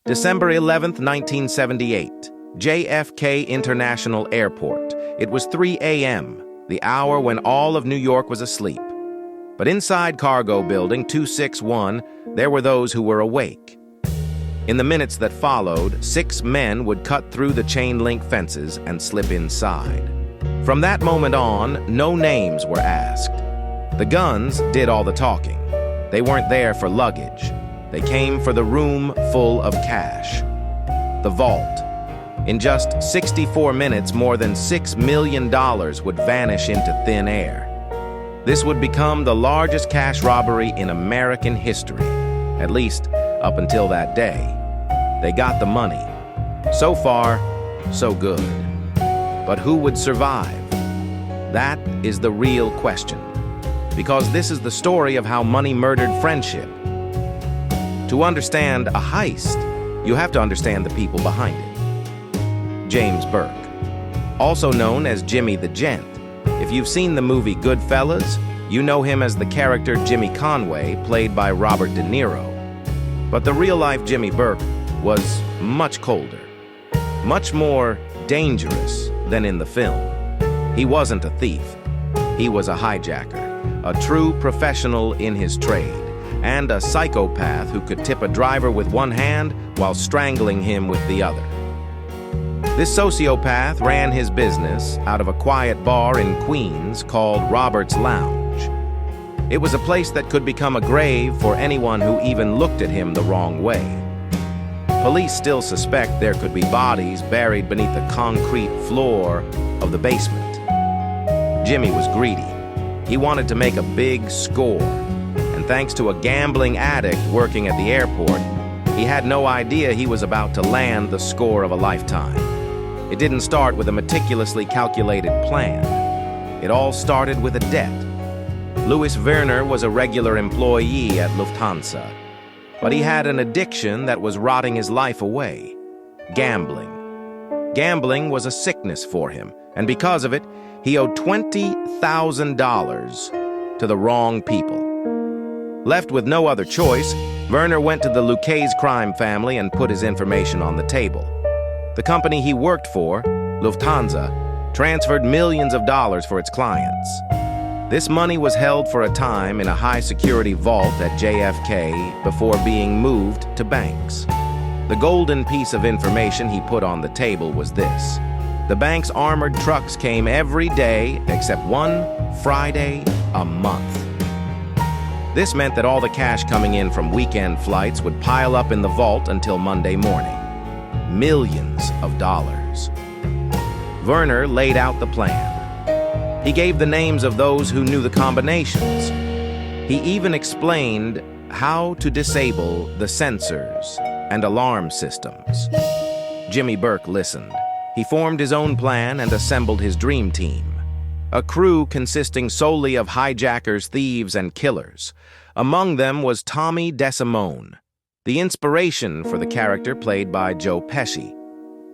December 11th, 1978, JFK International Airport. It was 3 a.m., the hour when all of New York was asleep. But inside Cargo Building 261, there were those who were awake. In the minutes that followed, 6 men would cut through the chain-link fences and slip inside. From that moment on, no names were asked. The guns did all the talking. They weren't there for luggage. They came for the room full of cash. The vault. In just 64 minutes, more than $6 million would vanish into thin air. This would become the largest cash robbery in American history, at least up until that day. They got the money. So far, so good. But who would survive? That is the real question. Because this is the story of how money murdered friendship. To understand a heist, you have to understand the people behind it. James Burke, also known as Jimmy the Gent. If you've seen the movie Goodfellas, you know him as the character Jimmy Conway, played by Robert De Niro. But the real-life Jimmy Burke was much colder, much more dangerous than in the film. He wasn't a thief. He was a hijacker, a true professional in his trade, and a psychopath who could tip a driver with one hand while strangling him with the other. This sociopath ran his business out of a quiet bar in Queens called Robert's Lounge. It was a place that could become a grave for anyone who even looked at him the wrong way. Police still suspect there could be bodies buried beneath the concrete floor of the basement. Jimmy was greedy. He wanted to make a big score. And thanks to a gambling addict working at the airport, he had no idea he was about to land the score of a lifetime. It didn't start with a meticulously calculated plan. It all started with a debt. Louis Werner was a regular employee at Lufthansa, but he had an addiction that was rotting his life away: gambling. Gambling was a sickness for him, and because of it, he owed $20,000 to the wrong people. Left with no other choice, Werner went to the Lucchese crime family and put his information on the table. The company he worked for, Lufthansa, transferred millions of dollars for its clients. This money was held for a time in a high-security vault at JFK before being moved to banks. The golden piece of information he put on the table was this: the bank's armored trucks came every day except one Friday a month. This meant that all the cash coming in from weekend flights would pile up in the vault until Monday morning. Millions of dollars. Werner laid out the plan. He gave the names of those who knew the combinations. He even explained how to disable the sensors and alarm systems. Jimmy Burke listened. He formed his own plan and assembled his dream team. A crew consisting solely of hijackers, thieves, and killers. Among them was Tommy DeSimone, the inspiration for the character played by Joe Pesci.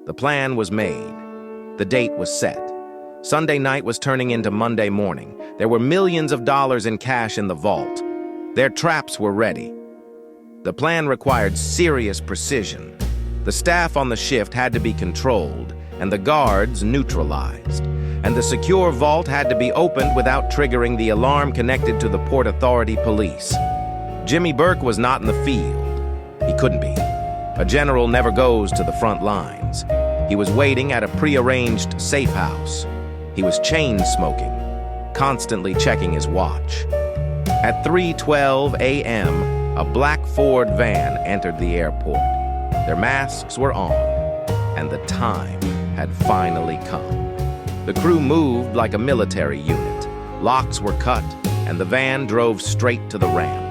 The plan was made. The date was set. Sunday night was turning into Monday morning. There were millions of dollars in cash in the vault. Their traps were ready. The plan required serious precision. The staff on the shift had to be controlled, and the guards neutralized. And the secure vault had to be opened without triggering the alarm connected to the Port Authority police. Jimmy Burke was not in the field. He couldn't be. A general never goes to the front lines. He was waiting at a prearranged safe house. He was chain-smoking, constantly checking his watch. At 3:12 a.m., a black Ford van entered the airport. Their masks were on, and the time had finally come. The crew moved like a military unit. Locks were cut, and the van drove straight to the ramp.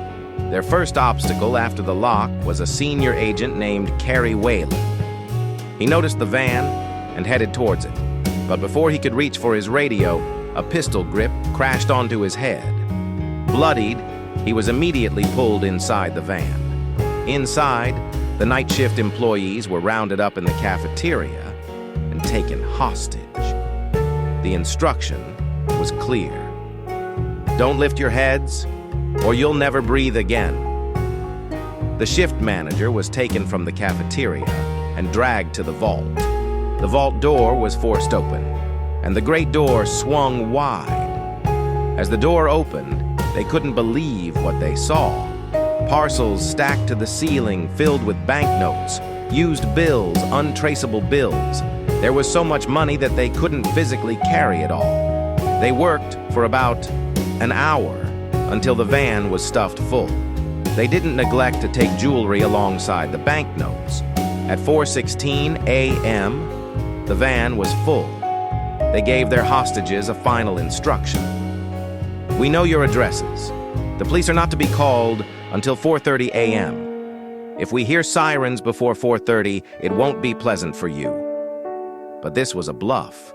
Their first obstacle after the lock was a senior agent named Kerry Whalen. He noticed the van and headed towards it. But before he could reach for his radio, a pistol grip crashed onto his head. Bloodied, he was immediately pulled inside the van. Inside, the night shift employees were rounded up in the cafeteria and taken hostage. The instruction was clear. Don't lift your heads, or you'll never breathe again. The shift manager was taken from the cafeteria and dragged to the vault. The vault door was forced open, and the great door swung wide. As the door opened, they couldn't believe what they saw. Parcels stacked to the ceiling filled with banknotes, used bills, untraceable bills. There was so much money that they couldn't physically carry it all. They worked for about an hour until the van was stuffed full. They didn't neglect to take jewelry alongside the banknotes. At 4:16 a.m., the van was full. They gave their hostages a final instruction. We know your addresses. The police are not to be called until 4:30 a.m. If we hear sirens before 4:30, it won't be pleasant for you. But this was a bluff.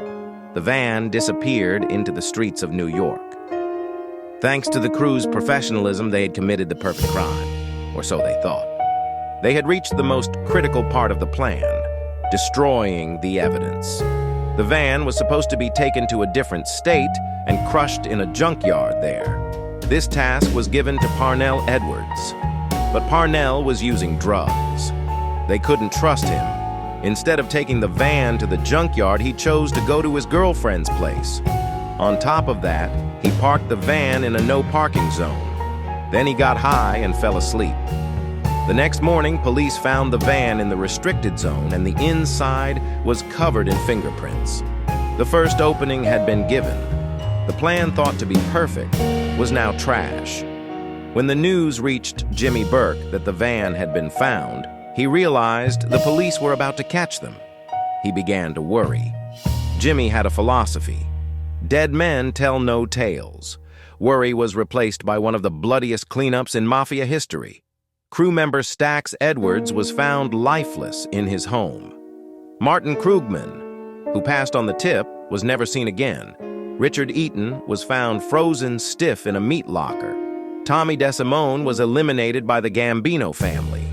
The van disappeared into the streets of New York. Thanks to the crew's professionalism, they had committed the perfect crime, or so they thought. They had reached the most critical part of the plan, destroying the evidence. The van was supposed to be taken to a different state and crushed in a junkyard there. This task was given to Parnell Edwards, but Parnell was using drugs. They couldn't trust him. Instead of taking the van to the junkyard, he chose to go to his girlfriend's place. On top of that, he parked the van in a no-parking zone. Then he got high and fell asleep. The next morning, police found the van in the restricted zone, and the inside was covered in fingerprints. The first opening had been given. The plan thought to be perfect was now trash. When the news reached Jimmy Burke that the van had been found, he realized the police were about to catch them. He began to worry. Jimmy had a philosophy. Dead men tell no tales. Worry was replaced by one of the bloodiest cleanups in mafia history. Crew member Stax Edwards was found lifeless in his home. Martin Krugman, who passed on the tip, was never seen again. Richard Eaton was found frozen stiff in a meat locker. Tommy DeSimone was eliminated by the Gambino family.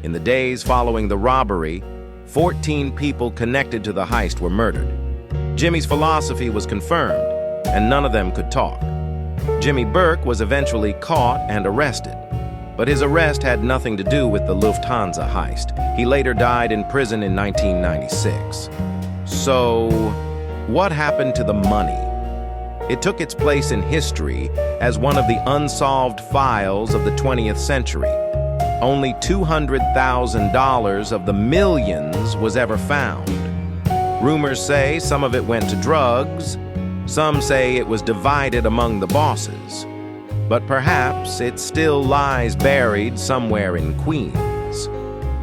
In the days following the robbery, 14 people connected to the heist were murdered. Jimmy's philosophy was confirmed, and none of them could talk. Jimmy Burke was eventually caught and arrested, but his arrest had nothing to do with the Lufthansa heist. He later died in prison in 1996. So, what happened to the money? It took its place in history as one of the unsolved files of the 20th century. Only $200,000 of the millions was ever found. Rumors say some of it went to drugs. Some say it was divided among the bosses. But perhaps it still lies buried somewhere in Queens.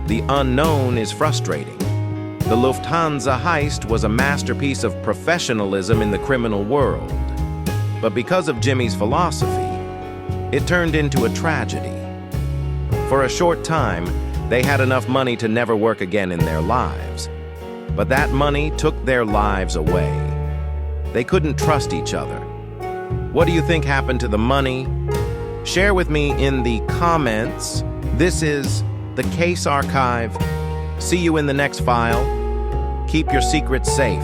The unknown is frustrating. The Lufthansa heist was a masterpiece of professionalism in the criminal world. But because of Jimmy's philosophy, it turned into a tragedy. For a short time, they had enough money to never work again in their lives. But that money took their lives away. They couldn't trust each other. What do you think happened to the money? Share with me in the comments. This is the Case Archive. See you in the next file. Keep your secrets safe.